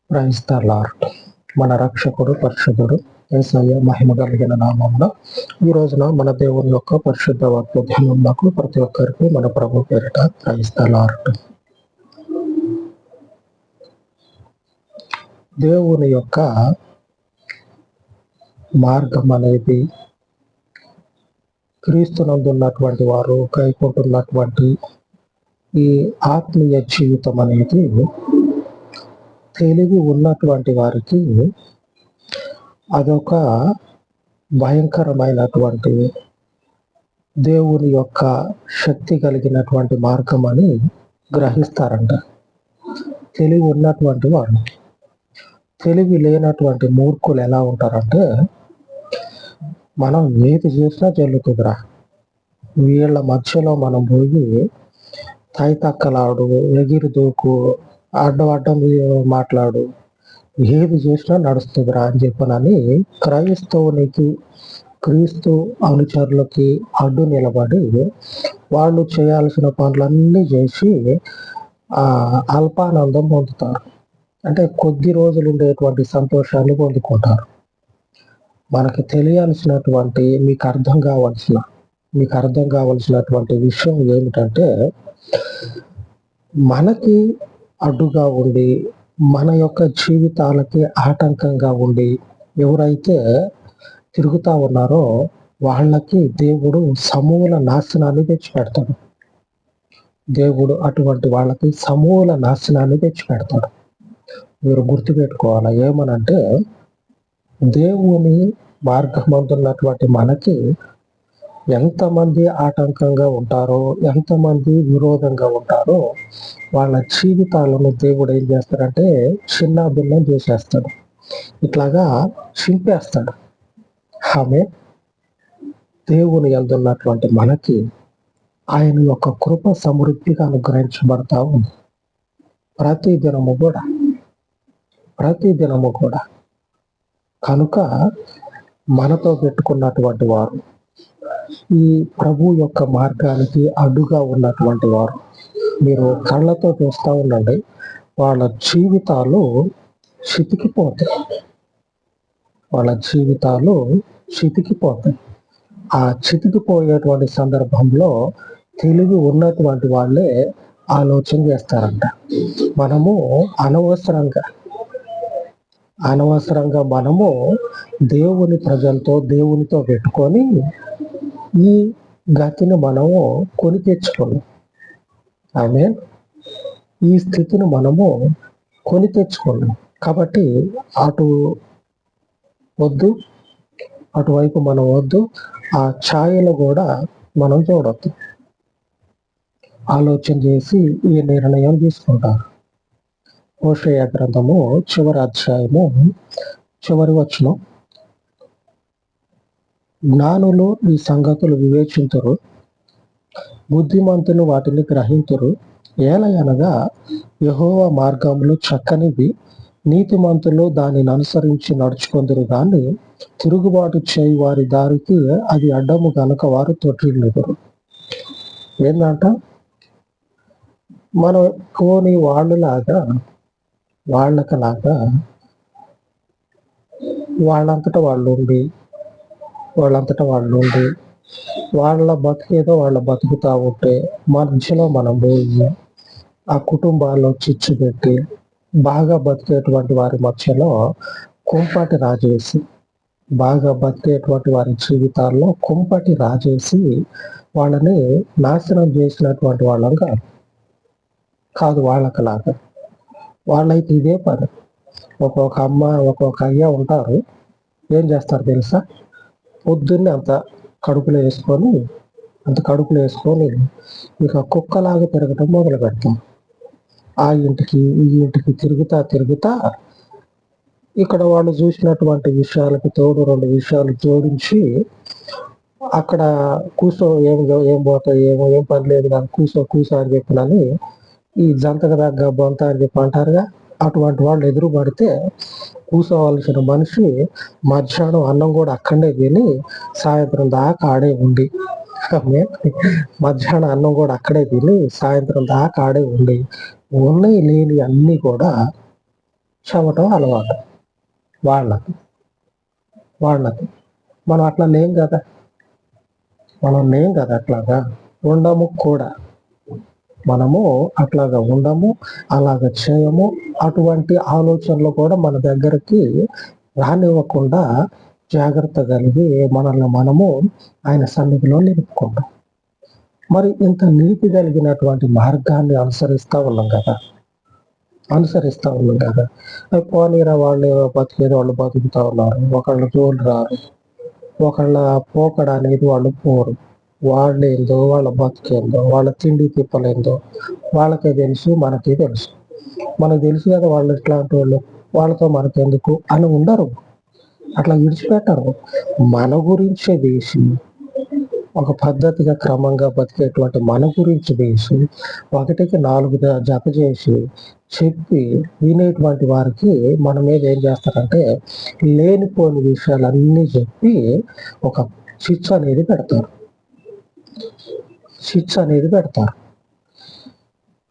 Praise the lord. మన రక్షకుడు పరిశుద్ధుడు యేసయ్య మహిమ కలిగిన నామమున ఈ రోజున మన దేవుని యొక్క పరిశుద్ధ వాక్య ధ్యానములకు ప్రతి ఒక్కరికి మన ప్రభు పేరిట ప్రైజ్ ద లార్డ్. దేవుని యొక్క మార్గం అనేది క్రీస్తునందున్నటువంటి వారు కైకొంటున్నటువంటి ఈ ఆత్మీయ జీవితం అనేది తెలివి ఉన్నటువంటి వారికి అదొక భయంకరమైనటువంటి దేవుని యొక్క శక్తి కలిగినటువంటి మార్గం అని గ్రహిస్తారంట. తెలివి ఉన్నటువంటి వారు. తెలివి లేనటువంటి మూర్ఖులు ఎలా ఉంటారంటే, మనం ఏది చేసినా చెల్లుతుందిరా, వీళ్ళ మధ్యలో మనం పోయి తైతక్కలాడు, ఎగిరి దూకు, అడ్డం మాట్లాడు, ఏది చేసినా నడుస్తుందిరా అని చెప్పనని క్రైస్తవునికి, క్రీస్తు అనుచరులకి అడ్డు నిలబడి వాళ్ళు చేయాల్సిన పనులన్నీ చేసి అల్పానందం పొందుతారు. అంటే కొద్ది రోజులు ఉండేటువంటి సంతోషాన్ని పొందుకుంటారు. మనకి తెలియాల్సినటువంటి మీకు అర్థం కావాల్సినటువంటి విషయం ఏమిటంటే, మనకి అడ్డుగా ఉండి మన యొక్క జీవితాలకి ఆటంకంగా ఉండి ఎవరైతే తిరుగుతా ఉన్నారో వాళ్ళకి దేవుడు సమూల నాశనాన్ని తెచ్చిపెడతాడు. దేవుడు అటువంటి వాళ్ళకి సమూల నాశనాన్ని తెచ్చిపెడతాడు. మీరు గుర్తుపెట్టుకోవాలి. ఏమనంటే, దేవుని మార్గమందున్నటువంటి మనకి ఎంతమంది ఆటంకంగా ఉంటారో, ఎంతమంది విరోధంగా ఉంటారో వాళ్ళ జీవితాలను దేవుడు ఏం చేస్తాడంటే చిన్న భిన్నం చేసేస్తాడు, ఇట్లాగా చింపేస్తాడు. ఆమె దేవుని యందున్నటువంటి మనకి ఆయన యొక్క కృప సమృద్ధిగా అనుగ్రహించబడతా ఉంది. ప్రతిదినము కూడా కనుక మనతో పెట్టుకున్నటువంటి వారు, ఈ ప్రభు యొక్క మార్గానికి అడ్డుగా ఉన్నటువంటి వారు, మీరు కళ్ళతో చూస్తూ ఉండండి, వాళ్ళ జీవితాలు చితికిపోతాయి. ఆ చితికిపోయేటువంటి సందర్భంలో తెలివి ఉన్నటువంటి వాళ్ళే ఆలోచన చేస్తారంట. మనము అనవసరంగా మనము దేవుని ప్రజలతో, దేవునితో పెట్టుకొని ఈ గతిని మనము కొని తెచ్చుకున్నాం. ఈ స్థితిని మనము కొని తెచ్చుకున్నాం. కాబట్టి అటువైపు మనం వద్దు, ఆ ఛాయలు కూడా మనం చూడొద్దు. ఆలోచన చేసి ఈ నిర్ణయం తీసుకుంటారు. హోషేయ గ్రంథము చివరి అధ్యాయము చివరి వచనం, జ్ఞానులు ఈ సంగతులు వివేచింతురు, బుద్ధిమంతులు వాటిని గ్రహింతురు. ఏలయనగా యెహోవా మార్గములు చక్కనివి, నీతిమంతులు దానిని అనుసరించి నడుచుకొందురు గాని తిరుగుబాటు చేయి వారి దారికి అది అడ్డము గనుక వారు తొట్టిల్లుదురు. ఏంటంట, మనం పోని వాళ్ళలాగా వాళ్ళంతటా వాళ్ళు ఉండి వాళ్ళ బతికేదో వాళ్ళ బతుకుతా ఉంటే మధ్యలో మనం పోయి ఆ కుటుంబాల్లో చిచ్చు పెట్టి బాగా బతికేటువంటి వారి మధ్యలో కుంపటి రాజేసి, బాగా బతికేటువంటి వారి జీవితాల్లో కుంపటి రాజేసి వాళ్ళని నాశనం చేసినటువంటి వాళ్ళం కాదు. వాళ్ళకలాగా వాళ్ళైతే ఇదే పని. ఒక్కొక్క అమ్మ, ఒక్కొక్క అయ్య ఉంటారు. ఏం చేస్తారు తెలుసా? పొద్దున్నే అంత కడుపులో వేసుకొని ఇక కుక్కలాగా తిరగటం మొదలు పెడతాం. ఆ ఇంటికి ఈ ఇంటికి తిరుగుతా ఇక్కడ వాళ్ళు చూసినటువంటి విషయాలకి తోడు 2 విషయాలు జోడించి అక్కడ కూసో, ఏం పోతాయి, ఏం పని లేదు కానీ కూసో అని చెప్పినని ఈ జంతక దగ్గర బొంత అని చెప్పి అంటారుగా. అటువంటి వాళ్ళు ఎదురు పడితే కూసోవలసిన మనిషి మధ్యాహ్నం అన్నం కూడా అక్కడే తిని సాయంత్రం దాకా ఆడే ఉండి ఉన్నాయి లేని అన్నీ కూడా చెమటం అలవాటు వాళ్ళకి వాళ్ళకి మనం అట్లా లేం కదా, అట్లాగా ఉండము కూడా. మనము అట్లాగా ఉండము, అలాగ చేయము. అటువంటి ఆలోచనలు కూడా మన దగ్గరికి రానివ్వకుండా జాగ్రత్త కలిగి మనల్ని మనము ఆయన సన్నిధిలో నిలుపుకుంటాం. మరి ఇంత నీతి కలిగినటువంటి మార్గాన్ని అనుసరిస్తూ ఉన్నాం కదా. పోనీరా, వాళ్ళు బతికేది వాళ్ళు బతుకుతా ఉన్నారు, ఒకళ్ళ జోలు రారు, ఒకళ్ళ పోకడ అనేది వాళ్ళు పోరు. వాళ్ళేందో, వాళ్ళ బతికేందో, వాళ్ళ తిండి తిప్పలేందో వాళ్ళకే తెలుసు, మనకే తెలుసు. మనకు తెలుసు కదా వాళ్ళు ఎట్లాంటి వాళ్ళు, వాళ్ళతో మనకెందుకు అని ఉండరు, అట్లా విడిచిపెట్టరు. మన గురించే వేసి, ఒక పద్ధతిగా క్రమంగా బతికేటువంటి మన గురించి వేసి, ఒకటికి 4 జత చేసి చెప్పి వినేటువంటి వారికి మన మీద ఏం చేస్తారంటే లేనిపోని విషయాలన్నీ చెప్పి ఒక చిచ్చు అనేది పెడతారు.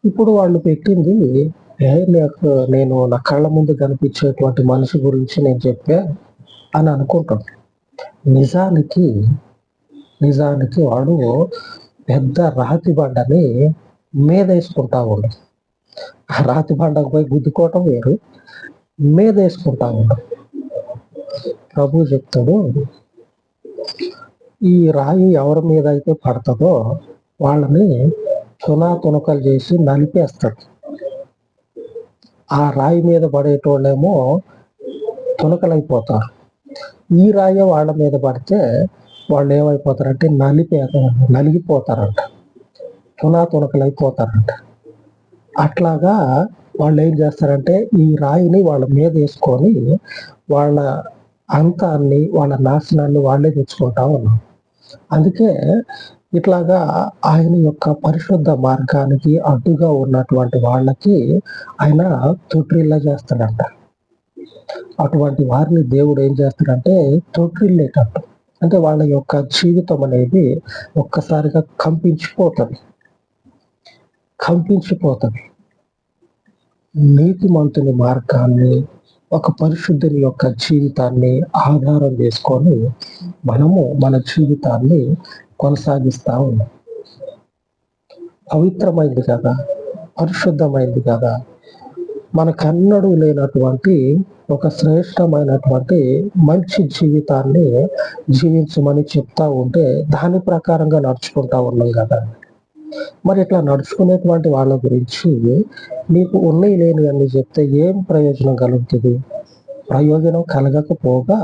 ఇప్పుడు వాళ్ళు పెట్టింది నేను నా కళ్ళ ముందు కనిపించేటువంటి మనిషి గురించి నేను చెప్పా అని అనుకుంటాం. నిజానికి వాడు పెద్ద రాతి బండని మీద వేసుకుంటా ఉండు. ఆ రాతి బండకు పోయి గుద్దుకోవటం వేరు, మీద వేసుకుంటా ఉండు. ప్రభు చెప్తాడు, ఈ రాయి ఎవరి మీద అయితే పడుతుందో వాళ్ళని తునకలు చేసి నలిపేస్తాడు. ఆ రాయి మీద పడేటోళ్ళేమో తునకలైపోతారు. ఈ రాయి వాళ్ళ మీద పడితే వాళ్ళు ఏమైపోతారంటే నలిగిపోతారంట, తునకలైపోతారంట. అట్లాగా వాళ్ళు ఏం చేస్తారంటే ఈ రాయిని వాళ్ళ మీద వేసుకొని వాళ్ళ అంతాన్ని, వాళ్ళ నాశనాన్ని వాళ్ళే తెచ్చుకుంటా ఉన్నారు. అందుకే ఇట్లాగా ఆయన యొక్క పరిశుద్ధ మార్గానికి అడ్డుగా ఉన్నటువంటి వాళ్ళకి ఆయన తొట్టిల్లా చేస్తాడంట. అటువంటి వారిని దేవుడు ఏం చేస్తాడంటే తొట్టిల్లేటట్టు, అంటే వాళ్ళ యొక్క జీవితం అనేది ఒక్కసారిగా కంపించిపోతుంది. నీతిమంతుని మార్గాన్ని, ఒక పరిశుద్ధుని యొక్క జీవితాన్ని ఆధారం చేసుకొని మనము మన జీవితాన్ని కొనసాగిస్తా ఉన్నాం. పవిత్రమైంది కదా, పరిశుద్ధమైంది కదా, మనకన్నడూ లేనటువంటి ఒక శ్రేష్టమైనటువంటి మంచి జీవితాన్ని జీవించమని చెప్తా ఉంటే దాని ప్రకారంగా నడుచుకుంటా ఉన్నాం కదా. మరి ఇట్లా నడుచుకునేటువంటి వాళ్ళ గురించి నీకు ఉన్నాయి లేని అన్ని చెప్తే ఏం ప్రయోజనం కలుగుతుంది? ప్రయోజనం కలగకపోగా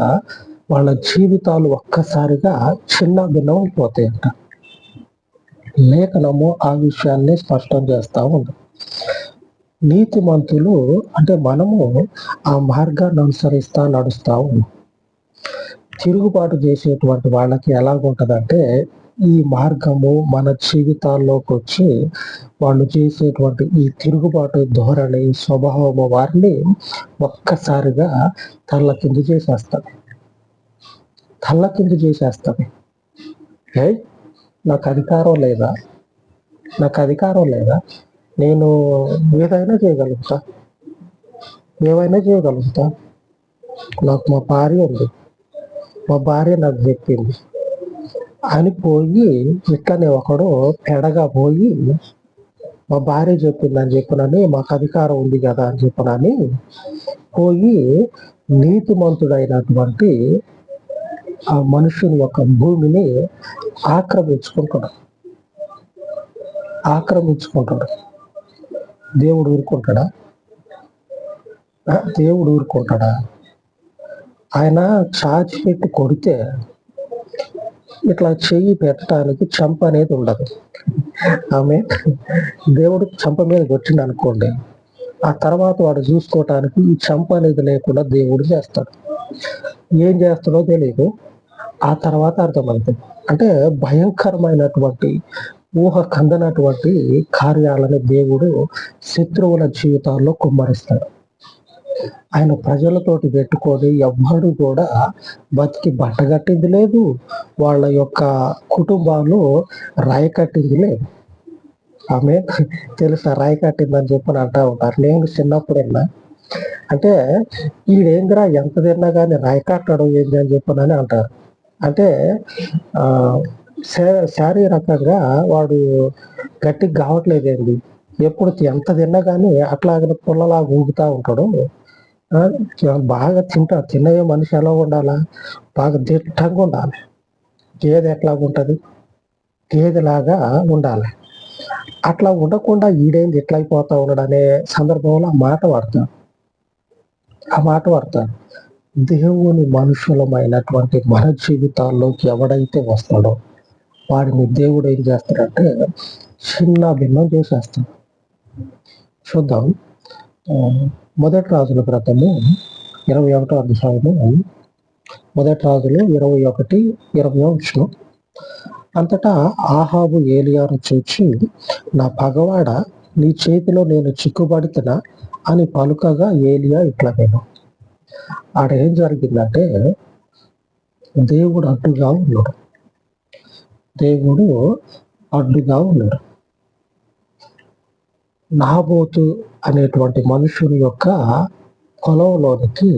వాళ్ళ జీవితాలు ఒక్కసారిగా చిన్న భిన్నం అయిపోతాయంట. లేఖనము ఆ విషయాన్ని స్పష్టం చేస్తా ఉంది. నీతిమంతులు అంటే మనము ఆ మార్గాన్ని అనుసరిస్తా నడుస్తా ఉన్నాం. తిరుగుబాటు చేసేటువంటి వాళ్ళకి ఎలాగుంటదంటే ఈ మార్గము మన జీవితాల్లోకి వచ్చి వాళ్ళు చేసేటువంటి ఈ తిరుగుబాటు ధోరణి, స్వభావము వారిని ఒక్కసారిగా తల్లకిందు చేసేస్తాయి. నాకు అధికారం లేదా, నేను ఏమైనా చేయగలుగుతా, నాకు మా భార్య ఉంది, మా భార్య నాకు చెప్పింది అని పోయి ఇట్లనే ఒకడు పెడగా పోయి మా భార్య చెప్పిందని చెప్పనని, మాకు అధికారం ఉంది కదా అని చెప్పనని పోయి నీతిమంతుడైనటువంటి ఆ మనుషుని యొక్క భూమిని ఆక్రమించుకుంటాడు. దేవుడు ఊరుకుంటాడా? ఆయన చాచి పెట్టి కొడితే ఇట్లా చెయ్యి పెట్టడానికి చంప అనేది ఉండదు. ఆమె దేవుడు చంప మీద కొట్టిండు అనుకోండి, ఆ తర్వాత వాడు చూసుకోవటానికి ఈ చంప అనేది లేకుండా దేవుడు చేస్తాడు. ఏం చేస్తాడో తెలియదు, ఆ తర్వాత అర్థమవుతుంది. అంటే భయంకరమైనటువంటి ఊహ కందనటువంటి కార్యాలను దేవుడు శత్రువుల జీవితాల్లో కుమ్మరిస్తాడు. ఆయన ప్రజలతోటి పెట్టుకొని ఎవ్వడు కూడా బతికి బట్టగట్టింది లేదు, వాళ్ళ యొక్క కుటుంబాలు రాయి కట్టింది లేదు. ఆమె తెలుసా, రాయి కట్టిందని చెప్పని అంటా ఉంటారు. నేను చిన్నప్పుడైనా అంటే ఈడేందిరా ఎంత తిన్నా కానీ రాయకాటాడు ఏంది అని చెప్పనని అంటారు. అంటే ఆ శారీరకంగా వాడు గట్టిగా కావట్లేదేంది, ఎప్పుడు ఎంత తిన్నా కానీ అట్లాగనే పుల్లలాగా ఊగుతా ఉంటాడు. బాగా తిన్నవే మనిషి ఎలా ఉండాలా, బాగా దిట్టంగా ఉండాలి. గేదె ఎట్లాగుంటది, గేదెలాగా ఉండాలి. అట్లా ఉండకుండా ఈడేంది ఎట్లా అయిపోతా ఉన్నాడు అనే సందర్భంలో ఆ మాట వాడతాడు. దేవుని మనుషులమైనటువంటి మన జీవితాల్లోకి ఎవడైతే వస్తాడో వాడిని దేవుడు ఏం చేస్తాడంటే చిన్న భిన్నం చేసేస్తాడు. చూద్దాం. మొదటి రాజుల గ్రంథము 21వ అధ్యాయము, మొదటి రాజులు 21:20. అంతటా ఆహాబు ఏలియాను చూచి, నా పగవాడ, నీ చేతిలో నేను చిక్కుబడితేనా అని పలుకగా ఏలియా ఇట్లా నేను. ఆడేం జరిగిందంటే దేవుడు అడ్డుగా ఉన్నాడు. నాబోతు అనేటువంటి మనుషుని యొక్క పొలంలోనికి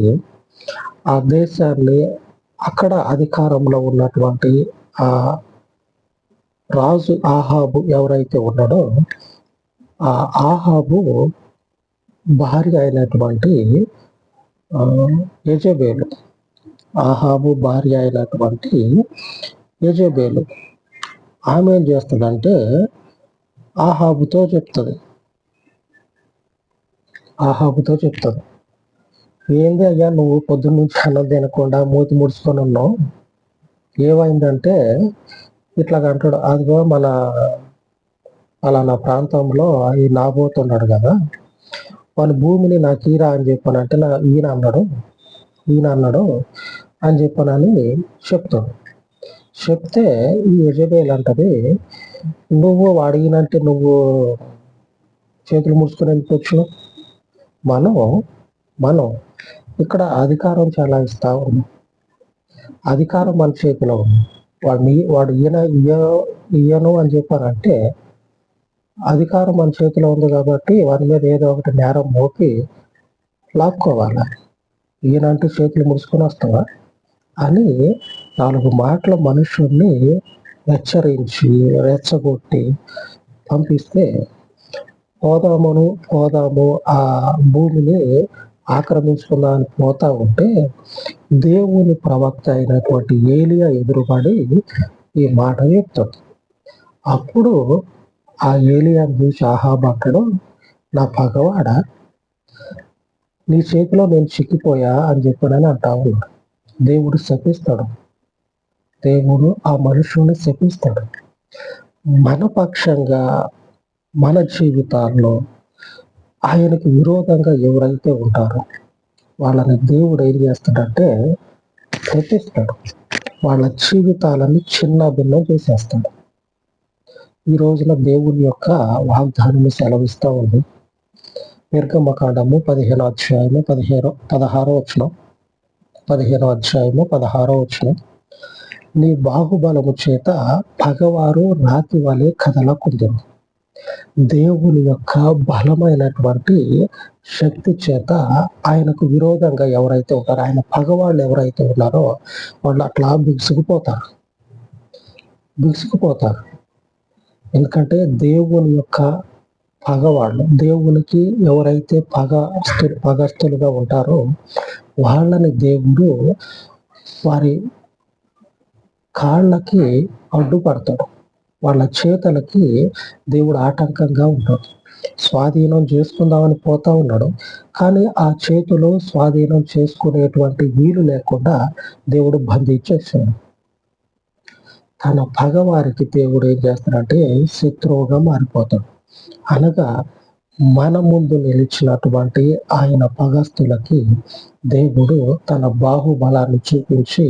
ఆ దేశాన్ని, అక్కడ అధికారంలో ఉన్నటువంటి ఆ రాజు ఆహాబు ఎవరైతే ఉన్నాడో ఆ ఆహాబు భార్య అయినటువంటి యెజెబెలు, ఆమె ఏం చేస్తుందంటే ఆహాబుతో చెప్తుంది, ఏంది అయ్యా నువ్వు పొద్దున్న నుంచి అన్నం తినకుండా మూతి ముడుచుకొని ఉన్నావు, ఏమైందంటే ఇట్లా అంటాడు. అదిగో నా ప్రాంతంలో ఈ నాబోతున్నాడు కదా, వాళ్ళ భూమిని నాకు ఈరా అని చెప్పానంటే ఈయన అన్నాడు అని చెప్పనని చెప్తాడు. చెప్తే ఈ యెజెబెల్ అంటది, నువ్వు అడిగినంటే నువ్వు చేతులు ముడుచుకొని వెళ్ళిపోవచ్చు. మనం ఇక్కడ అధికారం చెలాయిస్తా ఉన్నాం. అధికారం మన చేతిలో ఉంది. వాడు ఈయను అని చెప్పారంటే అధికారం మన చేతిలో ఉంది కాబట్టి వారి మీద ఏదో ఒకటి నేరం మోపి లాక్కోవాలి. ఈయనంటూ చేతులు ముడుచుకొని వస్తావా అని 4 మాటల మనుషుల్ని హెచ్చరించి రెచ్చగొట్టి పంపిస్తే పోదాము ఆ భూమిని ఆక్రమించుకుందామని పోతా ఉంటే దేవుని ప్రవక్త అయినటువంటి ఏలియా ఎదురుపడి ఈ మాట చెప్తాడు. అప్పుడు ఆ ఏలియాను చూసి ఆహాబు అంటాడు, నా పగవాడ, నీ చేతిలో నేను చిక్కిపోయా అని చెప్పానని అంటా ఉన్నాడు. దేవుడు శపిస్తాడు. దేవుడు ఆ మనుషుల్ని శపిస్తాడు. మన పక్షంగా మన జీవితాల్లో ఆయనకు విరోధంగా ఎవరైతే ఉంటారో వాళ్ళని దేవుడు ఏం చేస్తాడంటే శపిస్తాడు. వాళ్ళ జీవితాలని చిన్న భిన్నం చేసేస్తాడు. ఈ రోజున దేవుని యొక్క వాగ్దానం సెలవిస్తూ ఉంది. నిర్గమకాండము 15వ అధ్యాయము 16వ వచనం, నీ బాహుబలము చేత పగవారు రాతి వలె కదలకుందురు. దేవుని యొక్క బలమైనటువంటి శక్తి చేత ఆయనకు విరోధంగా ఎవరైతే ఉంటారో, ఆయన పగవాళ్ళు ఎవరైతే ఉన్నారో వాళ్ళు అట్లా బిగుసుకుపోతారు. ఎందుకంటే దేవుని యొక్క పగవాళ్ళు, దేవునికి ఎవరైతే పగస్తులుగా ఉంటారో వాళ్ళని దేవుడు వారి కాళ్ళకి అడ్డుపడతాడు. వాళ్ళ చేతులకి దేవుడు ఆటంకంగా ఉంటాడు. స్వాధీనం చేసుకుందామని పోతా ఉన్నాడు, కానీ ఆ చేతులు స్వాధీనం చేసుకునేటువంటి వీలు లేకుండా దేవుడు బంధించేసాడు. తన పగవారికి దేవుడు ఏం చేస్తాడంటే శత్రువుగా మారిపోతాడు. అనగా మన ముందు నిలిచినటువంటి ఆయన పగస్తులకి దేవుడు తన బాహుబలాన్ని చూపించి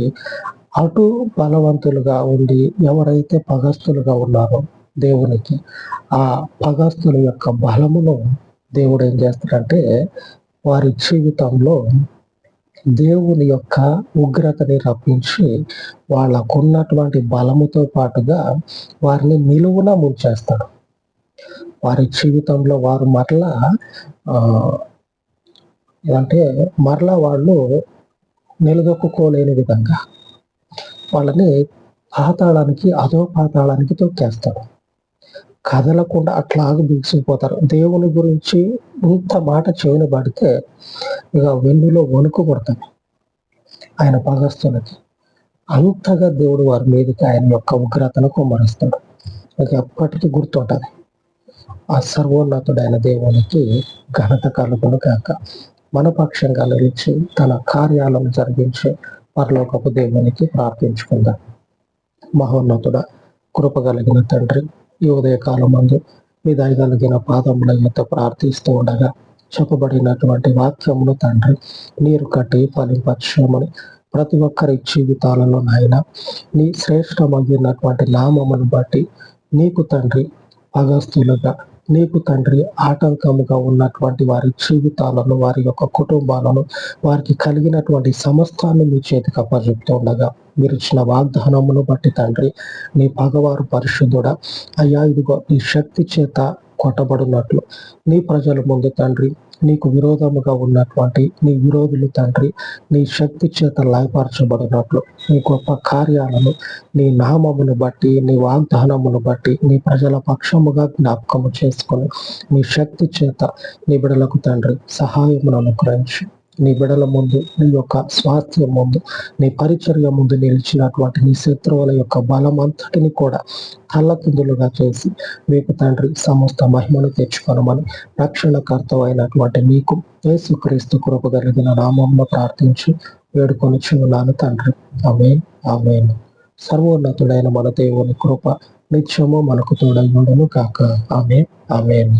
అటు బలవంతులుగా ఉండి ఎవరైతే పగస్తులుగా ఉన్నారో దేవునికి ఆ పగస్తుల యొక్క బలమును దేవుడు ఏం చేస్తాడంటే వారి జీవితంలో దేవుని యొక్క ఉగ్రతని రప్పించి వాళ్ళకున్నటువంటి బలముతో పాటుగా వారిని నిలువున ముంచేస్తాడు. వారి జీవితంలో వారు మరలా అంటే మరలా వాళ్ళు నిలదొక్కుకోలేని విధంగా వాళ్ళని పాతాళానికి, అధో పాతాళానికి తొక్కేస్తాడు. కదలకుండా అట్లాగ బిగుసుకుపోతారు. దేవుని గురించి ఇంత మాట చెవిన పడితే ఇక వెన్నులో వణుకు పుడతాడు ఆయన పగస్తులకి. అంతగా దేవుడు వారి మీదకి ఆయన యొక్క ఉగ్రతను కుమ్మరిస్తాడు. ఇక ఎప్పటికీ గుర్తుంటది. ఆ సర్వోన్నతుడైన దేవునికి ఘనత కలుగును గాక. మన పక్షంగా నిలిచి తన కార్యాలను జరిగించి పరలోకపు దేవునికి ప్రార్థించుకుందాం. మహోన్నతుడ, కృపగలిగిన తండ్రి, ఈ ఉదయకాలం మందు మీ దయగలిగిన పాదముల యొక్క ప్రార్థిస్తూ ఉండగా చెప్పబడినటువంటి వాక్యమును తండ్రి నీరు కట్టి ఫలింపచేయమని ప్రతి ఒక్కరి జీవితాలలో నాయన నీ శ్రేష్టమైనటువంటి నామమును బట్టి నీకు తండ్రి అగస్తులుగా, నీకు తండ్రి ఆటంకముగా ఉన్నటువంటి వారి జీవితాలను, వారి యొక్క కుటుంబాలను, వారికి కలిగినటువంటి సమస్తాన్ని మీ చేతికి అప్పచెప్తూ ఉండగా మీరు ఇచ్చిన వాగ్దానమును బట్టి తండ్రి నీ పగవారు పరిశుద్ధుడా, అయ్యా ఇదిగో నీ శక్తి చేత కొట్టబడినట్లు నీ ప్రజల ముందు తండ్రి నీకు విరోధముగా ఉన్నటువంటి నీ విరోధులు తండ్రి నీ శక్తి చేత లయపరచబడినట్లు నీ గొప్ప కార్యాలను నీ నామమును బట్టి, నీ వాగ్దానమును బట్టి నీ ప్రజల పక్షముగా జ్ఞాపకము చేసుకొని నీ శక్తి చేత నీ బిడలకు తండ్రి సహాయమును అనుగ్రహించి నీ బిడల ముందు, నీ యొక్క స్వాస్థ్యం ముందు, నీ పరిచర్య ముందు నిలిచినటువంటి నీ శత్రువుల యొక్క బలం అంతటిని కూడా తల్లకిందులుగా చేసి మీకు తండ్రి సమస్త మహిమను తెచ్చుకొనమని రక్షణకర్త అయినటువంటి మీకు యేసుక్రీస్తు కృప కలిగిన నామమును ప్రార్థించి వేడుకొనిచున్నాను తండ్రి. ఆమేన్, ఆమేన్. సర్వోన్నతుడైన మన దేవుని కృప నిత్యము మనకు తోడై ఉండును కాక. ఆమేన్, ఆమేన్.